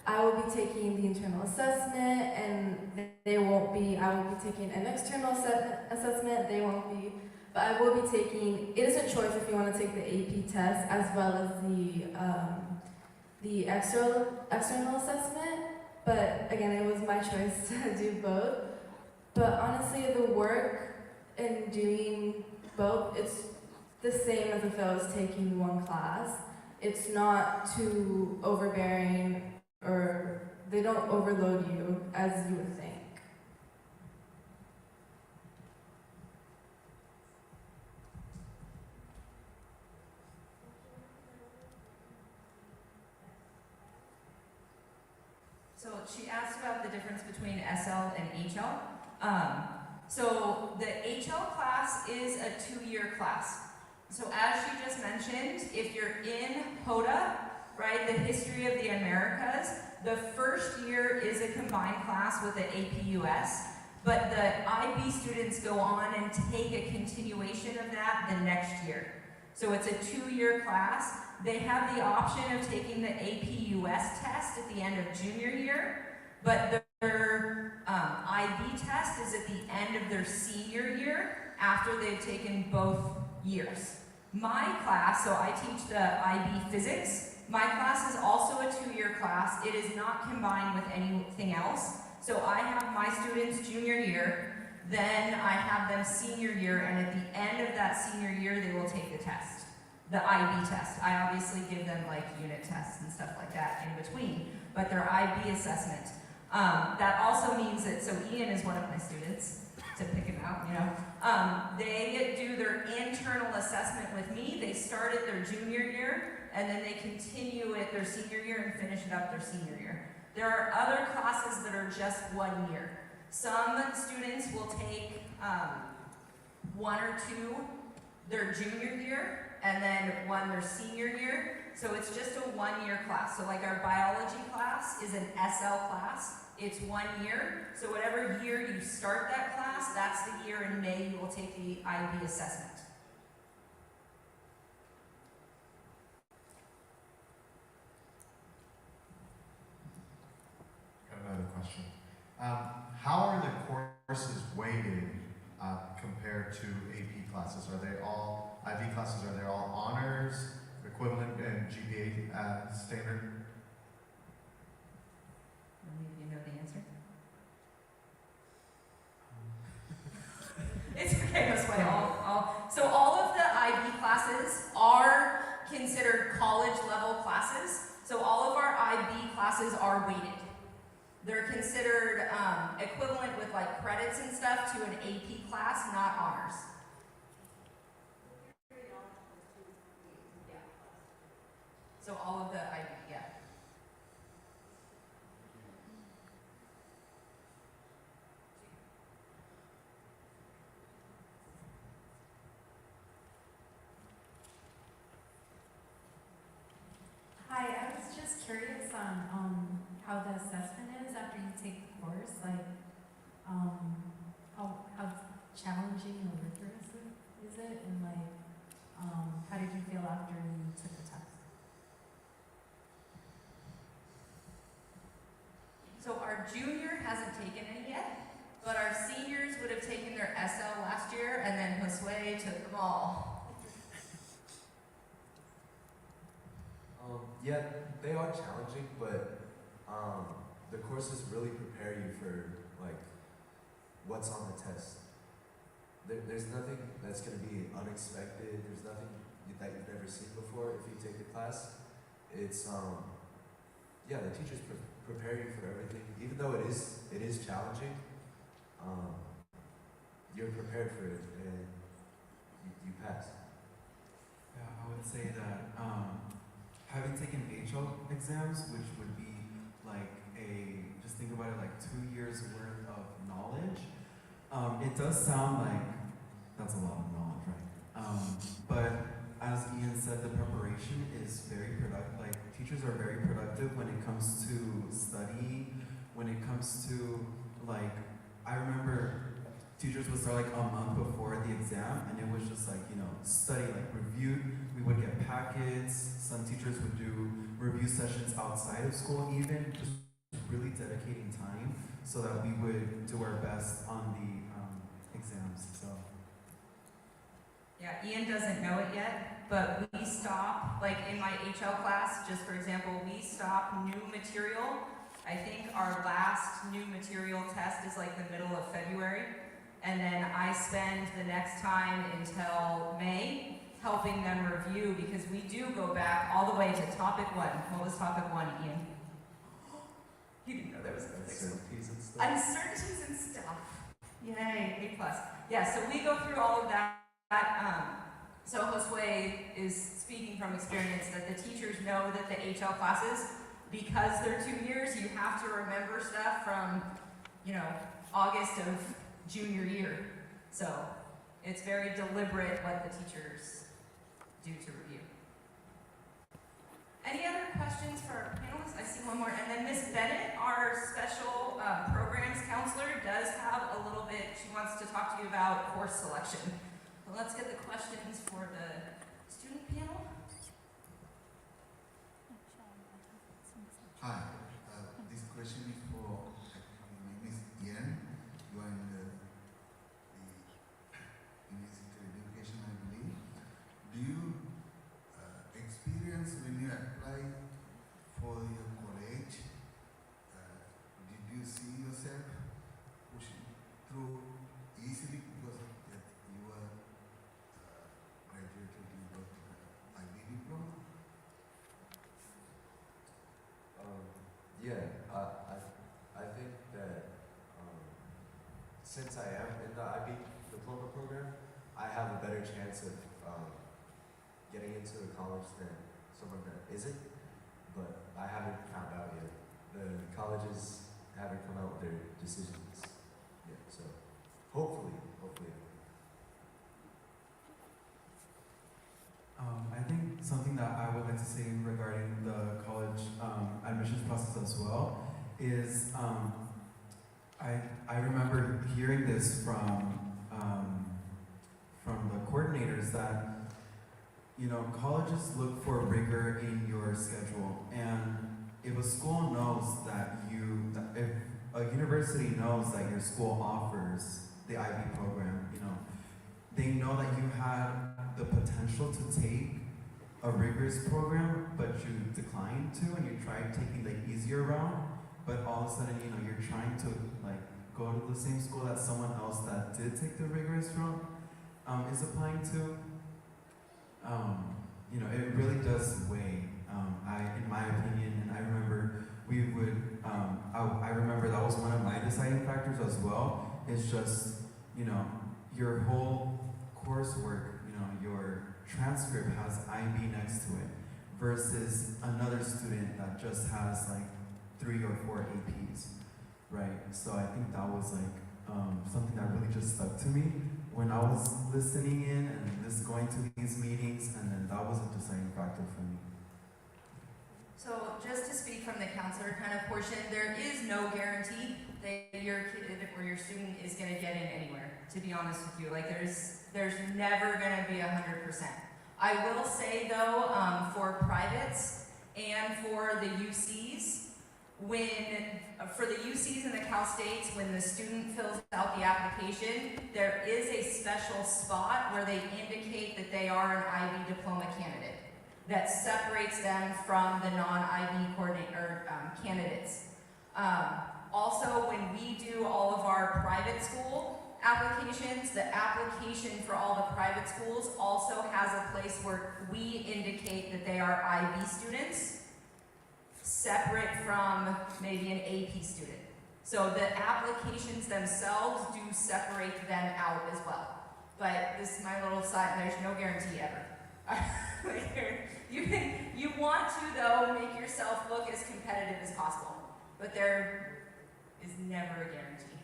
I will be taking the internal assessment and I will be taking an external assessment, they won't be, but I will be taking, it is a choice if you want to take the AP test as well as the external assessment, but again, it was my choice to do both. But honestly, the work in doing both, it's the same as if I was taking one class. it's not too overbearing, or they don't overload you as you would think. So she asked about the difference between SL and HL. So the HL class is a 2-year class. So as she just mentioned, if you're in HODA, right, the History of the Americas, the first year is a combined class with the APUS, but the IB students go on and take a continuation of that the next year. So it's a 2-year class. They have the option of taking the APUS test at the end of junior year, but their IB test is at the end of their senior year after they've taken both years. My class, so I teach the IB physics, my class is also a 2-year class. It is not combined with anything else. So I have my students junior year, then I have them senior year, and at the end of that senior year, they will take the test, the IB test. I obviously give them like unit tests and stuff like that in between, but their IB assessment. That also means that, so Ian is one of my students, to pick him out, you know. They do their internal assessment with me. They start at their junior year, and then they continue at their senior year and finish it up their senior year. There are other classes that are just 1 year. Some students will take 1 or 2 their junior year, and then 1 their senior year. So it's just a 1-year class. So like our biology class is an SL class. It's 1 year. So whatever year you start that class, that's the year in May you will take the IB assessment. Got another question. How are the courses weighted compared to AP classes? Are they all, IB classes, are they all honors, equivalent, and GPA standard? Maybe you know the answer. It's okay, that's why so all of the IB classes are considered college level classes. So all of our IB classes are weighted. They're considered equivalent with like credits and stuff to an AP class, not honors. Yeah. So all of the IB, yeah. Hi, I was just curious on how the assessment is after you take the course, like how challenging or rigorous is it, and like how did you feel after you took the test? So our junior hasn't taken any yet, but our seniors would have taken their SL last year, and then Josue took them all. Yeah, they are challenging, but the courses really prepare you for like what's on the test. There's nothing that's going to be unexpected. There's nothing that you've never seen before if you take the class. It's yeah, the teachers prepare you for everything. Even though it is challenging, you're prepared for it and you pass. Yeah, I would say that having taken HL exams, which would be like just think about it like 2 years worth of knowledge, it does sound like that's a lot of knowledge, right? But as Ian said, the preparation is very productive. Like teachers are very productive when it comes to study, when it comes to like, I remember teachers would start like a month before the exam, and it was just like, you know, study, like review. We would get packets. Some teachers would do review sessions outside of school even, just really dedicating time so that we would do our best on the exams, so. Yeah, Ian doesn't know it yet, but we stop, like in my HL class, just for example, we stop new material. I think our last new material test is like the middle of February. And then I spend the next time until May helping them review, because we do go back all the way to topic 1. What was topic 1, Ian? He didn't know there was a Uncertainties and stuff. uncertainties and stuff. Yay, A+. Yeah, so we go through all of that. So Josue is speaking from experience that the teachers know that the HL classes, because they're 2 years, you have to remember stuff from, August of junior year. So it's very deliberate what the teachers do to review. Any other questions for our panelists? I see one more. And then Miss Bennett, our special programs counselor, does have a little bit, she wants to talk to you about course selection. So let's get the questions for the student panel. Hi, this question is for, my name is Ian. You are in the University of Education, I believe. Do you experience when you apply for your college, did you see yourself pushing through easily because of that you were graduated, you got IB diploma? Yeah, I think that since I am in the IB diploma program, I have a better chance of getting into a college than someone that isn't, but I haven't found out yet. The colleges haven't come out with their decisions yet, so hopefully. I think something that I would like to say regarding the college admissions process as well is I remember hearing this from the coordinators that colleges look for rigor in your schedule, and if a school knows that if a university knows that your school offers the IB program, they know that you had the potential to take a rigorous program, but you declined to, and you tried taking the easier route, but all of a sudden, you're trying to go to the same school that someone else that did take the rigorous route is applying to. It really does weigh. In my opinion, and I remember I remember that was one of my deciding factors as well. It's just, your whole coursework, your transcript has IB next to it versus another student that just has 3 or 4 APs, right? So I think that was something that really just stuck to me when I was listening in and just going to these meetings, and then that was a deciding factor for me. So just to speak from the counselor kind of portion, there is no guarantee that your kid or your student is going to get in anywhere, to be honest with you. There's never going to be 100%. I will say though, for privates and for the UCs, for the UCs and the Cal States, when the student fills out the application, there is a special spot where they indicate that they are an IB diploma candidate. That separates them from the non-IB candidates. Also, when we do all of our private school applications, the application for all the private schools also has a place where we indicate that they are IB students, separate from maybe an AP student. So the applications themselves do separate them out as well. But this is my little side, there's no guarantee ever. You want to, though, make yourself look as competitive as possible, but there is never a guarantee.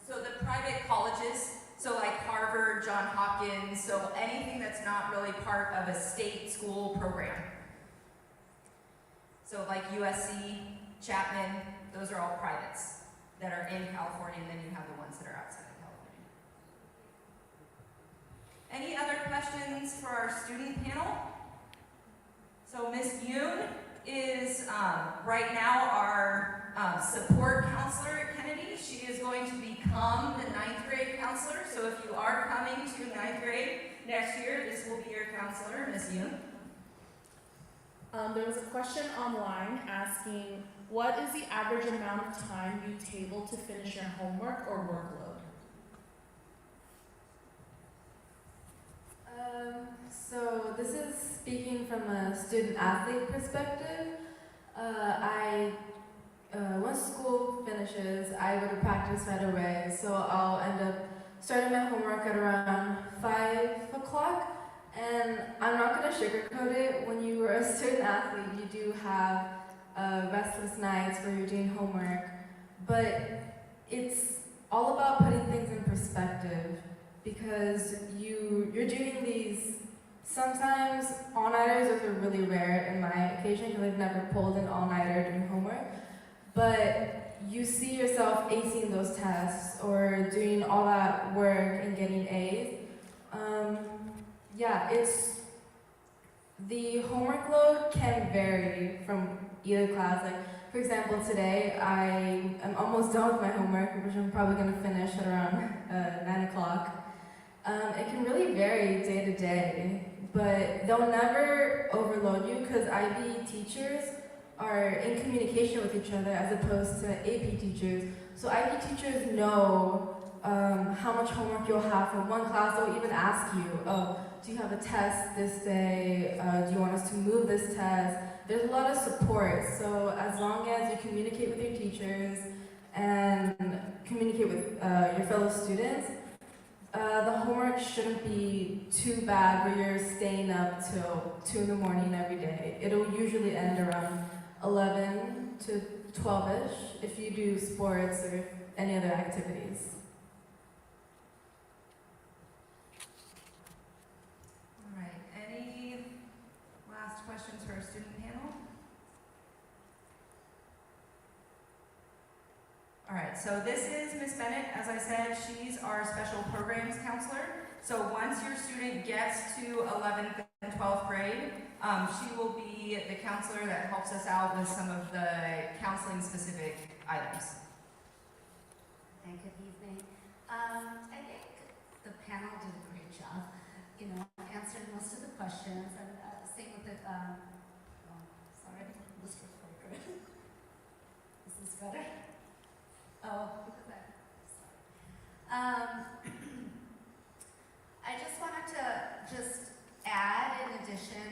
So the private colleges, so like Harvard, Johns Hopkins, so anything that's not really part of a state school program. So like USC, Chapman, those are all privates that are in California, and then you have the ones that are outside. Any other questions for our student panel? So Ms. Yoon is right now our support counselor at Kennedy. She is going to become the 9th grade counselor. So if you are coming to 9th grade next year, this will be your counselor, Ms. Yoon. There was a question online asking, what is the average amount of time you table to finish your homework or workload? So this is speaking from a student athlete perspective. Once school finishes, I go to practice right away. So I'll end up starting my homework at around 5 o'clock. And I'm not going to sugarcoat it. When you are a student athlete, you do have restless nights where you're doing homework. But it's all about putting things in perspective, because you're doing these, sometimes all-nighters. Those are really rare in my occasion because I've never pulled an all-nighter doing homework, but you see yourself acing those tests or doing all that work and getting A's. Yeah, it's, the homework load can vary from either class. Like, for example, today I am almost done with my homework, which I'm probably going to finish at around 9 o'clock. It can really vary day to day, but they'll never overload you because IB teachers are in communication with each other as opposed to AP teachers. So IB teachers know how much homework you'll have from one class. They'll even ask you, oh, do you have a test this day? Do you want us to move this test? There's a lot of support. So as long as you communicate with your teachers and communicate with your fellow students, the homework shouldn't be too bad where you're staying up till 2 in the morning every day. It'll usually end around 11 to 12-ish if you do sports or any other activities. All right, any last questions for our student panel? All right, so this is Miss Bennett. As I said, she's our special programs counselor. So once your student gets to 11th and 12th grade, she will be the counselor that helps us out with some of the counseling specific items. And good evening. I think the panel did a great job, answering most of the questions, and same with the, sorry, Mr. Parker. Is this better? Oh, sorry. I just wanted to add, in addition,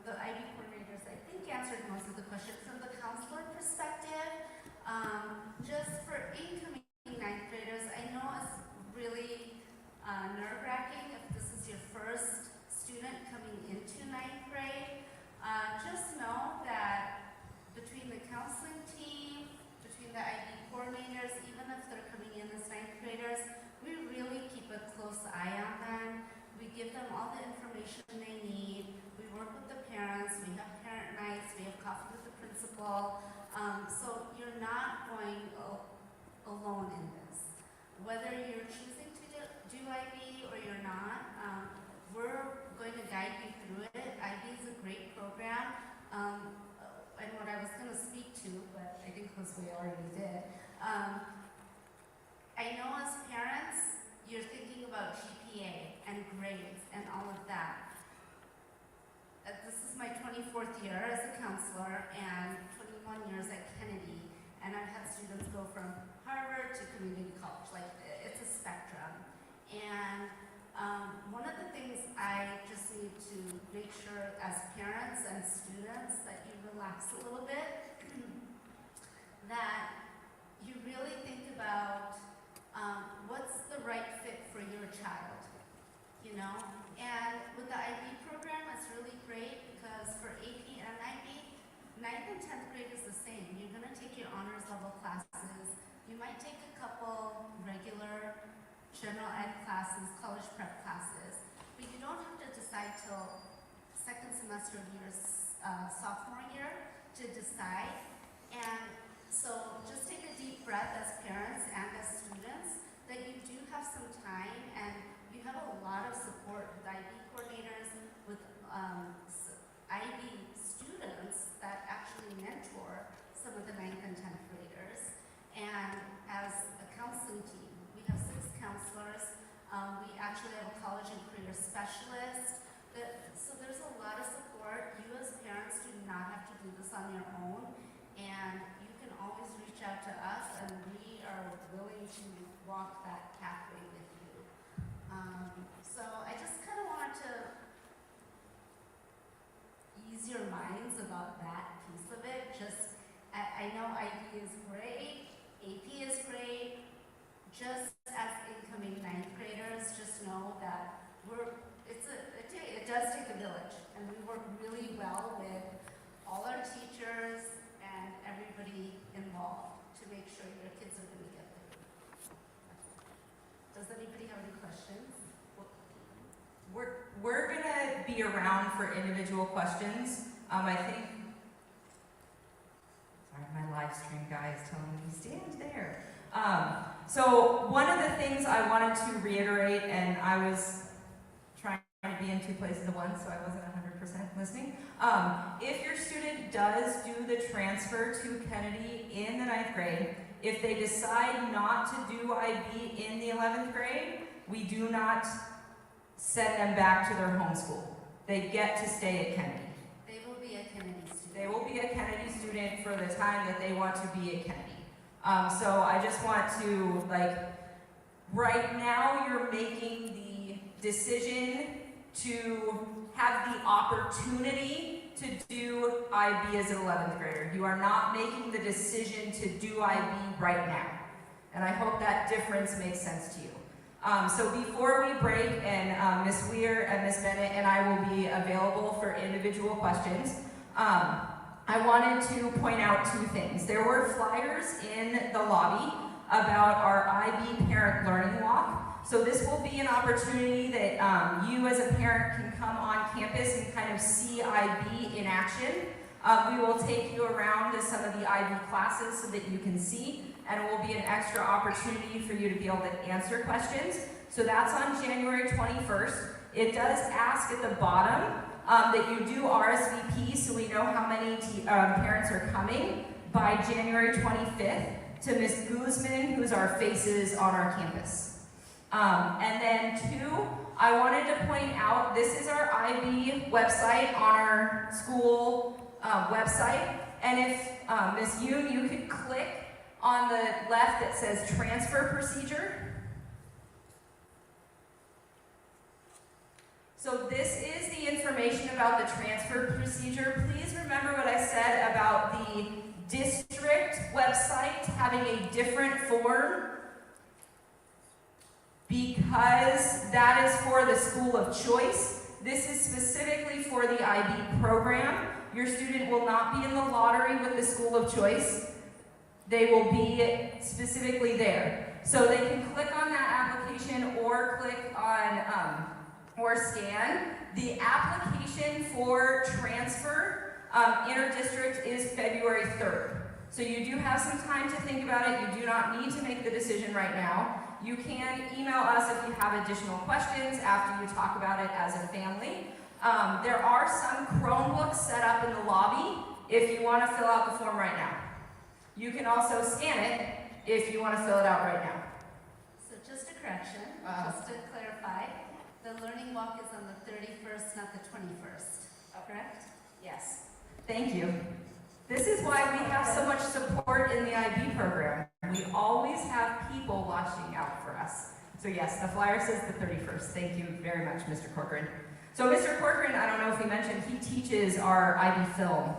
the IB coordinators, I think, answered most of the questions. From the counselor perspective, just for incoming ninth graders, I know it's really nerve-wracking if this is your first student coming into ninth grade. Just know that between the counseling team, between the IB coordinators, even if they're coming in as ninth graders, we really keep a close eye on them. We give them all the information they need. We work with the parents. We have parent nights. We have coffee with the principal. So you're not going alone in this. Whether you're choosing to do IB or you're not, we're going to guide you through it. IB is a great program. And what I was going to speak to, but I think Josue already did. I know as parents, you're thinking about GPA and grades and all of that. This is my 24th year as a counselor and 21 years at Kennedy, and I've had students go from Harvard to community college. Like, it's a spectrum. And one of the things I just need to make sure as parents and students that you relax a little bit, that you really think about what's the right fit for your child, And with the IB program, it's really great because for AP and IB, 9th and 10th grade is the same. You're going to take your honors level classes. You might take a couple regular general ed classes, college prep classes, but you don't have to decide till second semester of your sophomore year to decide. And so just take a deep breath as parents and as students that you do have some time and you have a lot of support with IB coordinators, with IB students that actually mentor some of the 9th and 10th graders. And as a counseling team, we have 6 counselors. We actually have a college and career specialist. So there's a lot of support. You as parents do not have to do this on your own. And you can always reach out to us, and we are willing to walk that pathway with you. So I just kind of wanted to know IB is great, AP is great. Just as incoming ninth graders, just know that it does take a village, and we work really well with all our teachers and everybody involved to make sure your kids are going to get there. Does anybody have any questions? We're gonna be around for individual questions. I think, sorry, my live stream guy is telling me, stand there. So one of the things I wanted to reiterate, and I was trying to be in two places at once, so I wasn't 100% listening. If your student does do the transfer to Kennedy in the 9th grade, if they decide not to do IB in the 11th grade, we do not send them back to their home school. They get to stay at Kennedy. They will be a Kennedy student. They will be a Kennedy student for the time that they want to be at Kennedy. So I just want to, right now you're making the decision to have the opportunity to do IB as an 11th grader. You are not making the decision to do IB right now. And I hope that difference makes sense to you. So before we break, and Ms. Weir and Ms. Bennett and I will be available for individual questions, I wanted to point out two things. There were flyers in the lobby about our IB Parent Learning Walk. So this will be an opportunity that you as a parent can come on campus and kind of see IB in action. We will take you around to some of the IB classes so that you can see, and it will be an extra opportunity for you to be able to answer questions. So that's on January 21st. It does ask at the bottom that you do RSVP so we know how many parents are coming by January 25th to Ms. Guzman, who's our faces on our campus. And then two, I wanted to point out, this is our IB website on our school website. And if, Ms. Yoon, you could click on the left that says transfer procedure. So this is the information about the transfer procedure. Please remember what I said about the district website having a different form, because that is for the school of choice. This is specifically for the IB program. Your student will not be in the lottery with the school of choice. They will be specifically there. So they can click on that application or click on or scan. The application for transfer interdistrict is February 3rd. So you do have some time to think about it. You do not need to make the decision right now. You can email us if you have additional questions after you talk about it as a family. There are some Chromebooks set up in the lobby if you want to fill out the form right now. You can also scan it if you want to fill it out right now. So just a correction, just to clarify, the learning walk is on the 31st, not the 21st, correct? Yes. Thank you. This is why we have so much support in the IB program. We always have people watching out for us. So yes, the flyer says the 31st. Thank you very much, Mr. Corcoran. So Mr. Corcoran, I don't know if he mentioned, he teaches our IB film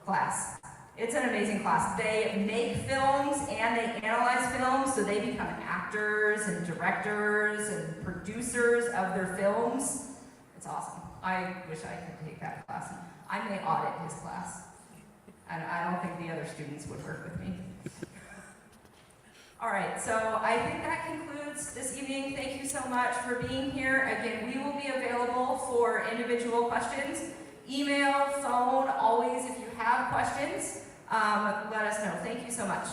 class. It's an amazing class. They make films and they analyze films, so they become actors and directors and producers of their films. It's awesome. I wish I could take that class. I may audit his class. And I don't think the other students would work with me. All right, so I think that concludes this evening. Thank you so much for being here. Again, we will be available for individual questions. Email, phone, always if you have questions, let us know. Thank you so much.